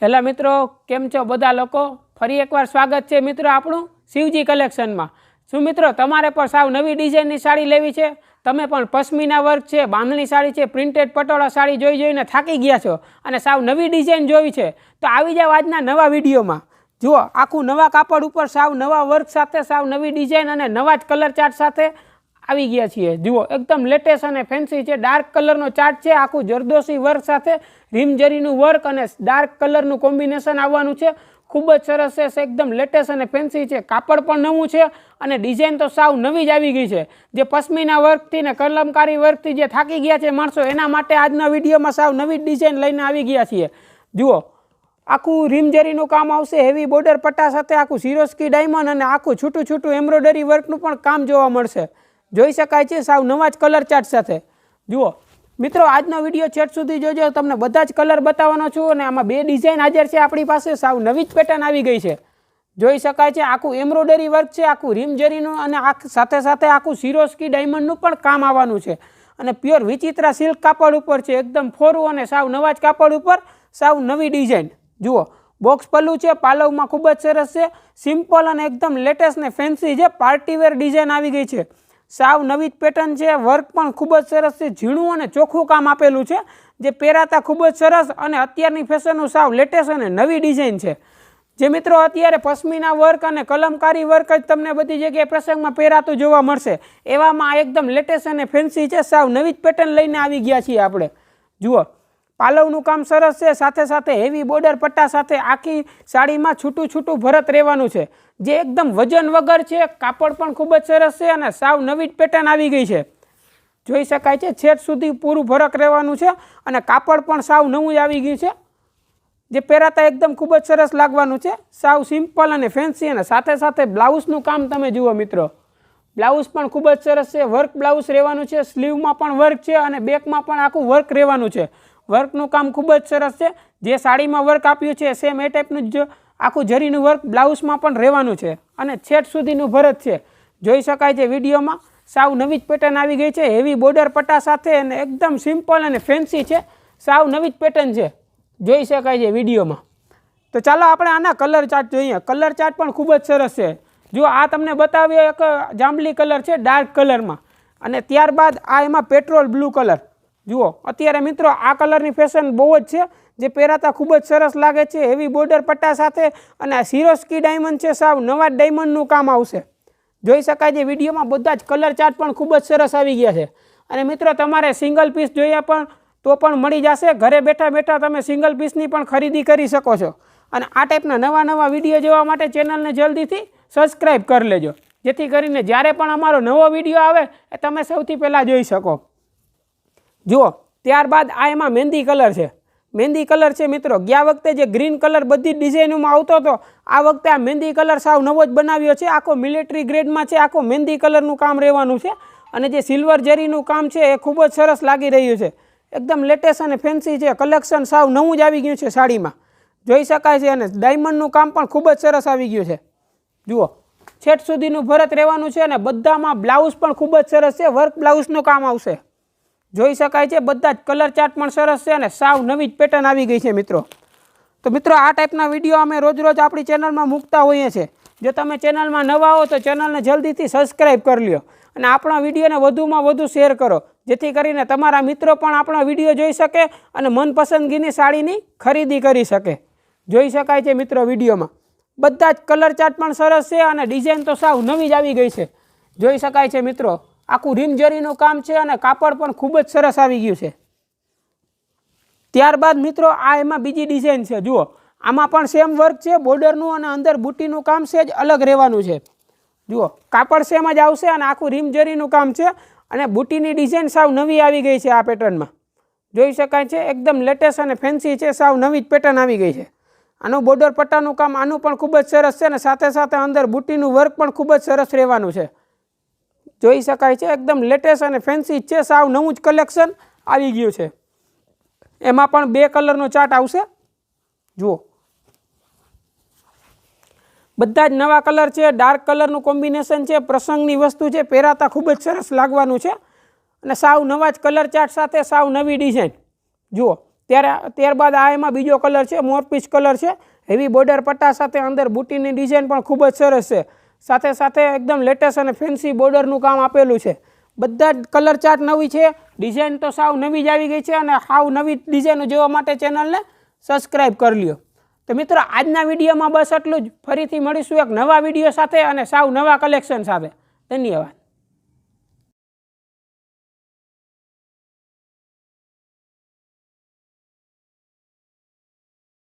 હેલા મિત્રો, કેમ છો બધા લોકો? ફરી એકવાર સ્વાગત છે મિત્રો આપણું શિવજી કલેક્શનમાં। શું મિત્રો તમારે પણ સાવ નવી ડિઝાઇનની સાડી લેવી છે? તમે પણ પશ્મિના વર્ક છે, બાંધણી સાડી છે, પ્રિન્ટેડ પટોળા સાડી જોઈને થાકી ગયા છો અને સાવ નવી ડિઝાઇન જોવી છે તો આવી જાવ આજના નવા વિડીયોમાં। જુઓ, આખું નવા કાપડ ઉપર સાવ નવા વર્ક સાથે સાવ નવી ડિઝાઇન અને નવા જ કલર ચાર્ટ સાથે આવી ગયા છીએ। જુઓ, એકદમ લેટેસ્ટ અને ફેન્સી છે। ડાર્ક કલરનો ચાર્ટ છે, આખું જરદોશી વર્ક સાથે રીમજરીનું વર્ક અને ડાર્ક કલરનું કોમ્બિનેશન આવવાનું છે। ખૂબ જ સરસ છે, એકદમ લેટેસ્ટ અને ફેન્સી છે। કાપડ પણ નવું છે અને ડિઝાઇન તો સાવ નવી જ આવી ગઈ છે। જે પશ્મિના વર્કથી ને કલમકારી વર્કથી જે થાકી ગયા છે માણસો, એના માટે આજના વિડીયોમાં સાવ નવી ડિઝાઇન લઈને આવી ગયા છીએ। જુઓ, આખું રીમજરીનું કામ આવશે, હેવી બોર્ડર પટ્ટા સાથે આખું સિરોસ્કી ડાયમંડ અને આખું છૂટું છૂટું એમ્બ્રોઇડરી વર્કનું પણ કામ જોવા મળશે। જોઈ શકાય છે સાવ નવા જ કલર ચાર્ટ સાથે। જુઓ મિત્રો, આજનો વિડીયો છેટ સુધી જોજો, તમને બધા જ કલર બતાવવાનો છું અને આમાં બે ડિઝાઇન હાજર છે આપણી પાસે। સાવ નવી જ પેટર્ન આવી ગઈ છે, જોઈ શકાય છે। આખું એમ્બ્રોઇડરી વર્ક છે, આખું રીમજરીનું અને સાથે સાથે આખું સિરોસ્કી ડાયમંડનું પણ કામ આવવાનું છે અને પ્યોર વિચિત્રા સિલ્ક કાપડ ઉપર છે, એકદમ ફોરું અને સાવ નવા જ કાપડ ઉપર સાવ નવી ડિઝાઇન। જુઓ, બોક્સ પલ્લું છે, પાલવમાં ખૂબ જ સરસ છે, સિમ્પલ અને એકદમ લેટેસ્ટ ને ફેન્સી છે, પાર્ટીવેર ડિઝાઇન આવી ગઈ છે। સાવ નવી જ પેટર્ન છે, વર્ક પણ ખૂબ જ સરસ છે, ઝીણું અને ચોખ્ખું કામ આપેલું છે, જે પહેરાતા ખૂબ જ સરસ અને અત્યારની ફેશનનું સાવ લેટેસ્ટ અને નવી ડિઝાઇન છે। જે મિત્રો અત્યારે પશ્મિના વર્ક અને કલમકારી વર્ક જ તમને બધી જગ્યાએ પ્રસંગમાં પહેરાતું જોવા મળશે, એવામાં એકદમ લેટેસ્ટ અને ફેન્સી છે, સાવ નવી જ પેટર્ન લઈને આવી ગયા છીએ આપણે। જુઓ, પાલવનું કામ સરસ છે, સાથે સાથે હેવી બોર્ડર પટ્ટા સાથે આખી સાડીમાં છૂટું છૂટું ભરત રહેવાનું છે, જે એકદમ વજન વગર છે। કાપડ પણ ખૂબ જ સરસ છે અને સાવ નવી જ પેટર્ન આવી ગઈ છે, જોઈ શકાય છે। છેટ સુધી પૂરું ભરત રહેવાનું છે અને કાપડ પણ સાવ નવું જ આવી ગયું છે, જે પહેરાતા એકદમ ખૂબ જ સરસ લાગવાનું છે, સાવ સિમ્પલ અને ફેન્સી। અને સાથે સાથે બ્લાઉઝનું કામ તમે જુઓ મિત્રો, બ્લાઉઝ પણ ખૂબ જ સરસ છે, વર્ક બ્લાઉઝ રહેવાનું છે, સ્લીવમાં પણ વર્ક છે અને બેકમાં પણ આખું વર્ક રહેવાનું છે। વર્કનું કામ ખૂબ જ સરસ છે, જે સાડીમાં વર્ક આપ્યું છે સેમ એ ટાઈપનું જ આખું જરીનું વર્ક બ્લાઉઝમાં પણ રહેવાનું છે અને છેટ સુધીનું ભરત છે, જોઈ શકાય છે વિડીયોમાં। સાવ નવી જ પેટર્ન આવી ગઈ છે, હેવી બોર્ડર પટ્ટા સાથે અને એકદમ સિમ્પલ અને ફેન્સી છે, સાવ નવી જ પેટર્ન છે, જોઈ શકાય છે વિડીયોમાં। તો ચાલો આપણે આના કલર ચાર્ટ જોઈએ। કલર ચાર્ટ પણ ખૂબ જ સરસ છે। જો આ તમને બતાવ્યો એક જાંબલી કલર છે ડાર્ક કલરમાં, અને ત્યારબાદ આ એમાં પેટ્રોલ બ્લુ કલર। જુઓ, અત્યારે મિત્રો આ કલરની ફેશન બહુ જ છે, જે પહેરાતા ખૂબ જ સરસ લાગે છે, હેવી બોર્ડર પટ્ટા સાથે અને આ સિરોસ્કી ડાયમંડ છે, સાવ નવા ડાયમંડનું કામ આવશે, જોઈ શકાય છે વિડીયોમાં। બધા જ કલર ચાર્ટ પણ ખૂબ જ સરસ આવી ગયા છે અને મિત્રો તમારે સિંગલ પીસ જોઈએ પણ તો પણ મળી જશે। ઘરે બેઠા બેઠા તમે સિંગલ પીસની પણ ખરીદી કરી શકો છો અને આ ટાઈપના નવા નવા વિડીયો જોવા માટે ચેનલને જલ્દીથી સબસ્ક્રાઈબ કરી લેજો, જેથી કરીને જ્યારે પણ અમારો નવો વિડીયો આવે એ તમે સૌથી પહેલાં જોઈ શકો। જુઓ, ત્યારબાદ આ એમાં મહેંદી કલર છે। મહેંદી કલર છે મિત્રો, ગયા વખતે જે ગ્રીન કલર બધી ડિઝાઇનોમાં આવતો હતો, આ વખતે આ મહેંદી કલર સાવ નવો જ બનાવ્યો છે, આખો મિલિટરી ગ્રેડમાં છે, આખો મહેંદી કલરનું કામ રહેવાનું છે અને જે સિલ્વર જરીનું કામ છે એ ખૂબ જ સરસ લાગી રહ્યું છે, એકદમ લેટેસ્ટ અને ફેન્સી છે, કલેક્શન સાવ નવું જ આવી ગયું છે સાડીમાં, જોઈ શકાય છે। અને ડાયમંડનું કામ પણ ખૂબ જ સરસ આવી ગયું છે। જુઓ, છેટ સુધીનું ભરત રહેવાનું છે અને બધામાં બ્લાઉઝ પણ ખૂબ જ સરસ છે, વર્ક બ્લાઉઝનું કામ આવશે, જોઈ શકાય છે। બધા જ કલર ચાર્ટ પણ સરસ છે અને સાવ નવી જ પેટર્ન આવી ગઈ છે મિત્રો। તો મિત્રો આ ટાઈપના વિડીયો અમે રોજ રોજ આપણી ચેનલમાં મૂકતા હોઈએ છીએ। જો તમે ચેનલમાં નવા હો તો ચેનલને જલ્દીથી સબસ્ક્રાઈબ કરી લ્યો અને આપણા વિડીયોને વધુમાં વધુ શેર કરો, જેથી કરીને તમારા મિત્રો પણ આપણા વિડીયો જોઈ શકે અને મનપસંદગીની સાડીની ખરીદી કરી શકે, જોઈ શકાય છે મિત્રો વિડીયોમાં। બધા જ કલર ચાર્ટ પણ સરસ છે અને ડિઝાઇન તો સાવ નવી જ આવી ગઈ છે, જોઈ શકાય છે મિત્રો। આખું રીમજરીનું કામ છે અને કાપડ પણ ખૂબ જ સરસ આવી ગયું છે। ત્યારબાદ મિત્રો આ એમાં બીજી ડિઝાઇન છે। જુઓ, આમાં પણ સેમ વર્ક છે, બોર્ડરનું અને અંદર બુટીનું કામ છે જ અલગ રહેવાનું છે। જુઓ, કાપડ સેમ જ આવશે અને આખું રીમજરીનું કામ છે અને બુટીની ડિઝાઇન સાવ નવી આવી ગઈ છે આ પેટર્નમાં, જોઈ શકાય છે, એકદમ લેટેસ્ટ અને ફેન્સી છે, સાવ નવી જ પેટર્ન આવી ગઈ છે। આનું બોર્ડર પટ્ટાનું કામ આનું પણ ખૂબ જ સરસ છે અને સાથે સાથે અંદર બુટીનું વર્ક પણ ખૂબ જ સરસ રહેવાનું છે, જોઈ શકાય છે, એકદમ લેટેસ્ટ અને ફેન્સી છે, સાવ નવું જ કલેક્શન આવી ગયું છે। એમાં પણ બે કલરનો ચાર્ટ આવશે। જુઓ, બધા જ નવા કલર છે, ડાર્ક કલરનું કોમ્બિનેશન છે, પ્રસંગની વસ્તુ છે, પહેરાતા ખૂબ જ સરસ લાગવાનું છે અને સાવ નવા જ કલર ચાર્ટ સાથે સાવ નવી ડિઝાઇન। જુઓ, ત્યારબાદ આ એમાં બીજો કલર છે, મોરપીચ કલર છે, હેવી બોર્ડર પટ્ટા સાથે અંદર બુટીની ડિઝાઇન પણ ખૂબ જ સરસ છે, સાથે સાથે એકદમ લેટેસ્ટ અને ફેન્સી બોર્ડરનું કામ આપેલું છે। બધા જ કલર ચાર્ટ નવી છે, ડિઝાઇન તો સાવ નવી જ આવી ગઈ છે અને સાવ નવી ડિઝાઇનો જોવા માટે ચેનલને સબસ્ક્રાઈબ કરી લ્યો। તો મિત્રો આજના વિડીયોમાં બસ એટલું જ, ફરીથી મળીશું એક નવા વિડીયો સાથે અને સાવ નવા કલેક્શન સાથે। ધન્યવાદ।